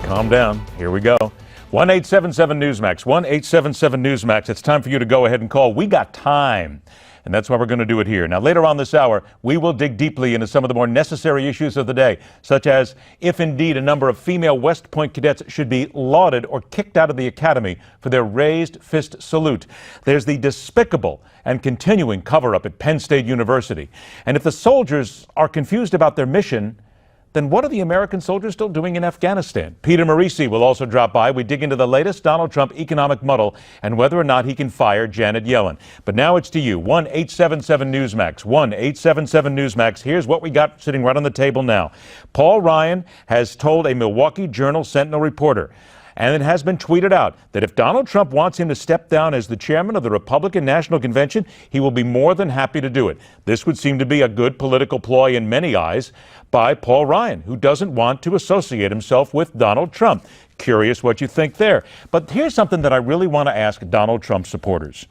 calm down. Here we go. 1-877-Newsmax. 1-877-Newsmax. It's time for you to go ahead and call. We got time. And that's why we're going to do it here. Now, later on this hour, we will dig deeply into some of the more necessary issues of the day, such as if indeed a number of female West Point cadets should be lauded or kicked out of the academy for their raised fist salute. There's the despicable and continuing cover-up at Penn State University. And if the soldiers are confused about their mission, then what are the American soldiers still doing in Afghanistan? Peter Marisi will also drop by. We dig into the latest Donald Trump economic muddle and whether or not he can fire Janet Yellen. But now it's to you. 1-877-Newsmax. 1-877-Newsmax. Here's what we got sitting right on the table now. Paul Ryan has told a Milwaukee Journal-Sentinel reporter, and it has been tweeted out, that if Donald Trump wants him to step down as the chairman of the Republican National Convention, he will be more than happy to do it. This would seem to be a good political ploy in many eyes by Paul Ryan, who doesn't want to associate himself with Donald Trump. Curious what you think there. But here's something that I really want to ask Donald Trump supporters.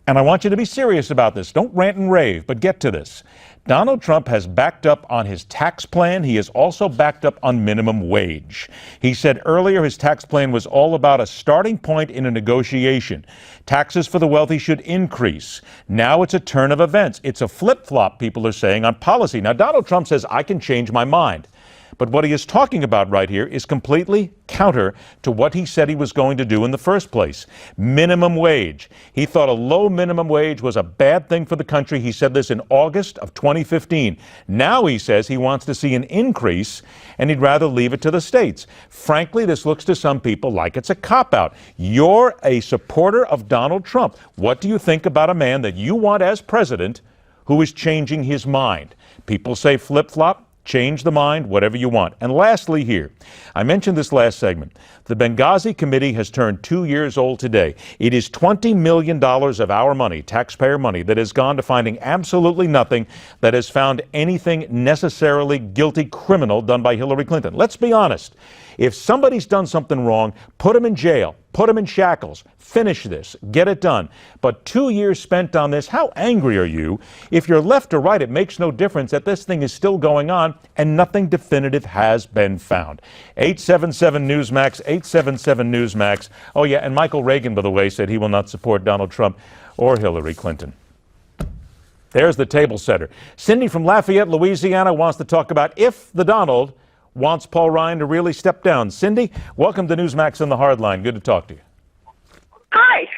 And I want you to be serious about this. Don't rant and rave, but get to this. Donald Trump has backed up on his tax plan. He has also backed up on minimum wage. He said earlier his tax plan was all about a starting point in a negotiation. Taxes for the wealthy should increase. Now it's a turn of events. It's a flip-flop, people are saying, on policy. Now, Donald Trump says, I can change my mind. But what he is talking about right here is completely counter to what he said he was going to do in the first place. Minimum wage. He thought a low minimum wage was a bad thing for the country. He said this in August of 2015. Now he says he wants to see an increase, and he'd rather leave it to the states. Frankly, this looks to some people like it's a cop-out. You're a supporter of Donald Trump. What do you think about a man that you want as president who is changing his mind? People say flip-flop. Change the mind, whatever you want. And lastly here, I mentioned this last segment. The Benghazi Committee has turned 2 years old today. It is $20 million of our money, taxpayer money, that has gone to finding absolutely nothing, that has found anything necessarily guilty criminal done by Hillary Clinton. Let's be honest. If somebody's done something wrong, put them in jail, put them in shackles, finish this, get it done. But 2 years spent on this, how angry are you? If you're left or right, it makes no difference that this thing is still going on and nothing definitive has been found. 877-Newsmax, 877-Newsmax. Oh, yeah, and Michael Reagan, by the way, said he will not support Donald Trump or Hillary Clinton. There's the table setter. Cindy from Lafayette, Louisiana, wants to talk about if the Donald wants Paul Ryan to really step down. Cindy, welcome to Newsmax on the Hardline. Good to talk to you. Hi.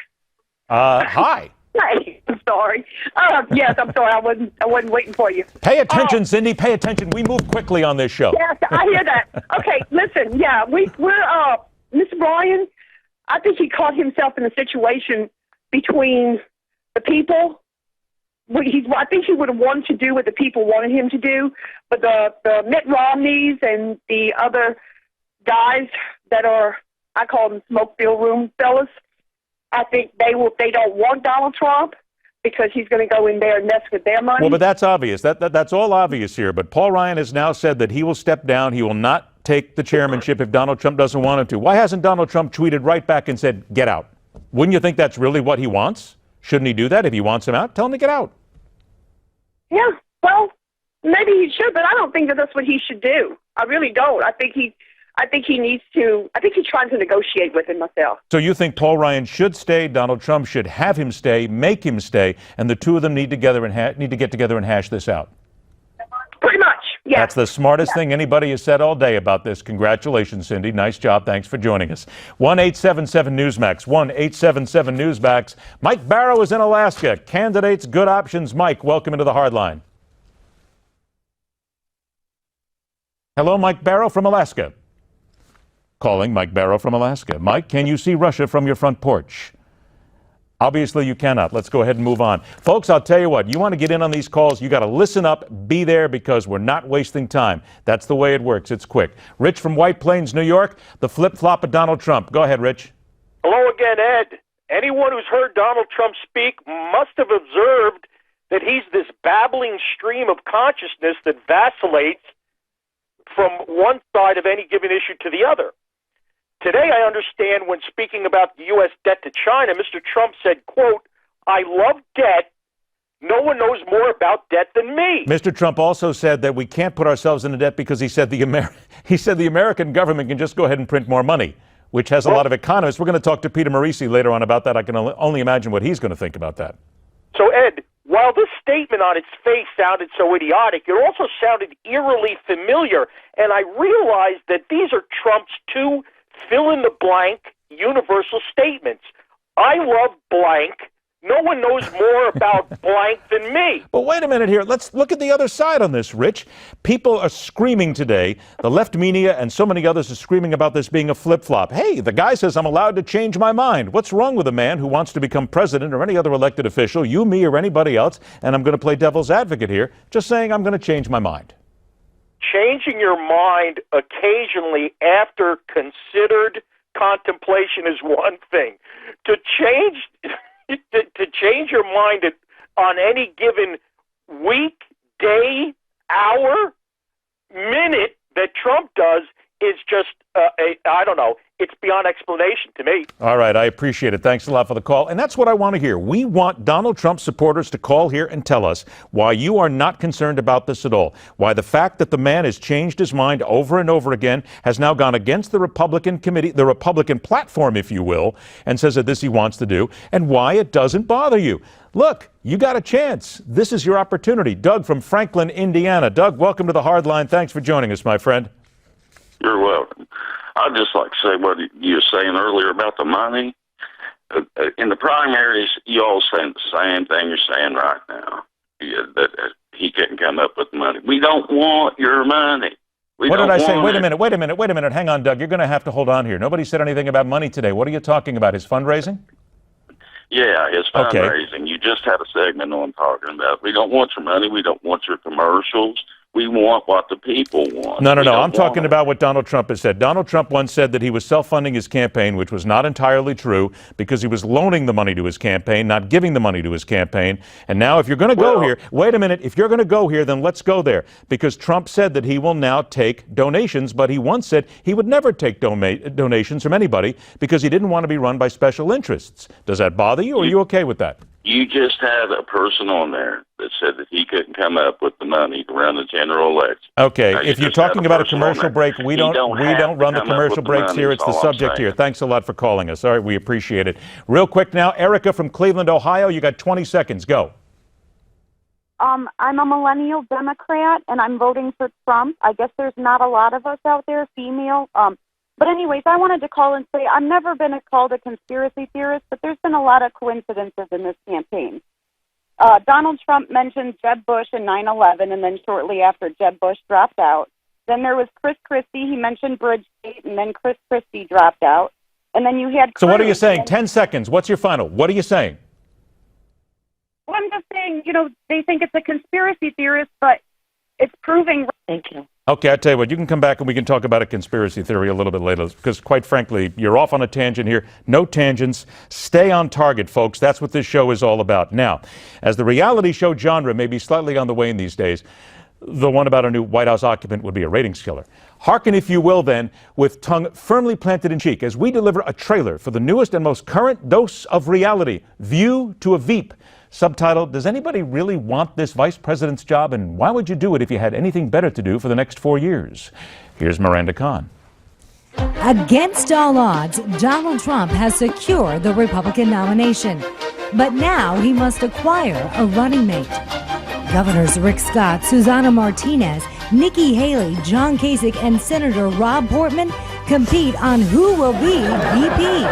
Hi. Hi. I'm sorry. Yes, I'm sorry. I wasn't waiting for you. Pay attention, Cindy. Pay attention. We move quickly on this show. Yes, I hear that. Okay, listen. Yeah, we're Mr. Bryan. I think he caught himself in a situation between the people. I think he would have wanted to do what the people wanted him to do, but the Mitt Romneys and the other guys that are, I call them smoke-filled room fellas, I think they don't want Donald Trump because he's going to go in there and mess with their money. Well, but that's obvious. That's all obvious here. But Paul Ryan has now said that he will step down. He will not take the chairmanship if Donald Trump doesn't want him to. Why hasn't Donald Trump tweeted right back and said, get out? Wouldn't you think that's really what he wants? Shouldn't he do that? If he wants him out, tell him to get out. Yeah, well, maybe he should, but I don't think that that's what he should do. I really don't. I think he needs to. I think he's trying to negotiate with him myself. So you think Paul Ryan should stay, Donald Trump should have him stay, make him stay, and the two of them need to get together and hash this out? Pretty much, yeah. That's the smartest thing anybody has said all day about this. Congratulations, Cindy. Nice job. Thanks for joining us. 1-877-Newsmax. 1-877-Newsmax. Mike Barrow is in Alaska. Candidates, good options. Mike, welcome into the Hardline. Hello, Mike Barrow from Alaska. Calling Mike Barrow from Alaska. Mike, can you see Russia from your front porch? Obviously, you cannot. Let's go ahead and move on. Folks, I'll tell you what, you want to get in on these calls, you got to listen up, be there, because we're not wasting time. That's the way it works. It's quick. Rich from White Plains, New York, the flip-flop of Donald Trump. Go ahead, Rich. Hello again, Ed. Anyone who's heard Donald Trump speak must have observed that he's this babbling stream of consciousness that vacillates from one side of any given issue to the other. Today, I understand when speaking about the U.S. debt to China, Mr. Trump said, quote, I love debt No one knows more about debt than me. Mr. Trump also said that we can't put ourselves into debt because he said the American government can just go ahead and print more money, which has a lot of economists. We're going to talk to Peter Marisi later on about that. I can only imagine what he's going to think about that. So, Ed, while this statement on its face sounded so idiotic, it also sounded eerily familiar, and I realized that these are Trump's two fill-in-the-blank universal statements. I love blank. No one knows more about blank than me. But wait a minute here. Let's look at the other side on this, Rich. People are screaming today. The left media and so many others are screaming about this being a flip-flop. Hey, the guy says I'm allowed to change my mind. What's wrong with a man who wants to become president or any other elected official, you, me, or anybody else, and I'm going to play devil's advocate here, just saying I'm going to change my mind? Changing your mind occasionally after considered contemplation is one thing. To change your mind on any given week, day, hour, minute that Trump does is just, I don't know, it's beyond explanation to me. All right, I appreciate it. Thanks a lot for the call. And that's what I want to hear. We want Donald Trump supporters to call here and tell us why you are not concerned about this at all. Why the fact that the man has changed his mind over and over again, has now gone against the Republican committee, the Republican platform, if you will, and says that this he wants to do, and why it doesn't bother you. Look, you got a chance. This is your opportunity. Doug from Franklin, Indiana. Doug, welcome to the Hard Line. Thanks for joining us, my friend. You're welcome. I'd just like to say what you were saying earlier about the money. In the primaries, you all saying the same thing you're saying right now. That he couldn't come up with money. We don't want your money. What did I say? Wait a minute. Hang on, Doug. You're going to have to hold on here. Nobody said anything about money today. What are you talking about? His fundraising? Yeah, his fundraising. Okay. You just had a segment on talking about. We don't want your money. We don't want your commercials. We want what the people want. No. I'm talking about what Donald Trump has said. Donald Trump once said that he was self-funding his campaign, which was not entirely true because he was loaning the money to his campaign, not giving the money to his campaign. And now if you're going to go here, wait a minute, if you're going to go here, then let's go there. Because Trump said that he will now take donations, but he once said he would never take donations from anybody because he didn't want to be run by special interests. Does that bother you, or are you okay with that? You just had a person on there that said that he couldn't come up with the money to run the general election. Okay, if you're talking about a commercial break, we don't run the commercial breaks here. It's the subject here. Thanks a lot for calling us. All right, we appreciate it. Real quick now, Erica from Cleveland, Ohio. You got 20 seconds. Go. I'm a millennial Democrat, and I'm voting for Trump. I guess there's not a lot of us out there, female. But anyways, I wanted to call and say I've never been called a conspiracy theorist, but there's been a lot of coincidences in this campaign. Donald Trump mentioned Jeb Bush in 9/11, and then shortly after, Jeb Bush dropped out. Then there was Chris Christie. He mentioned Bridgegate, and then Chris Christie dropped out. And then you had... So what are you saying? 10 seconds. What's your final? What are you saying? Well, I'm just saying, they think it's a conspiracy theorist, but it's proving... Thank you. Okay, I tell you what, you can come back and we can talk about a conspiracy theory a little bit later, because quite frankly, you're off on a tangent here. No tangents. Stay on target, folks. That's what this show is all about. Now, as the reality show genre may be slightly on the wane these days, the one about a new White House occupant would be a ratings killer. Hearken, if you will, then, with tongue firmly planted in cheek, as we deliver a trailer for the newest and most current dose of reality, View to a Veep. Subtitled, Does Anybody Really Want This Vice President's Job, and Why Would You Do It If You Had Anything Better to Do for the Next 4 years? Here's Miranda Khan. Against all odds, Donald Trump has secured the Republican nomination. But now he must acquire a running mate. Governors Rick Scott, Susana Martinez, Nikki Haley, John Kasich, and Senator Rob Portman compete on who will be VP.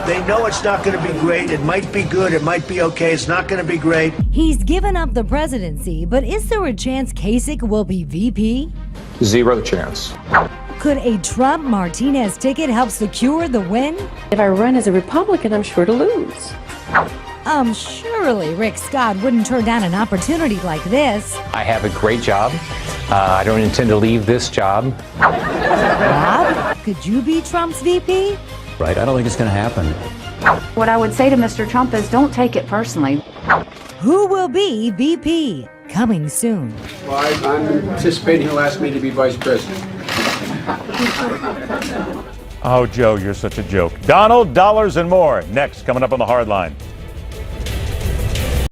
They know it's not going to be great. It might be good. It might be okay. It's not going to be great. He's given up the presidency, but is there a chance Kasich will be VP? Zero chance. Could a Trump-Martinez ticket help secure the win? If I run as a Republican, I'm sure to lose. Surely Rick Scott wouldn't turn down an opportunity like this. I have a great job. I don't intend to leave this job. Rob, could you be Trump's VP? Right, I don't think it's going to happen. What I would say to Mr. Trump is don't take it personally. Who will be VP? Coming soon. Well, I'm anticipating he'll ask me to be vice president. Oh, Joe, you're such a joke. Donald, dollars, and more. Next, coming up on the Hard Line.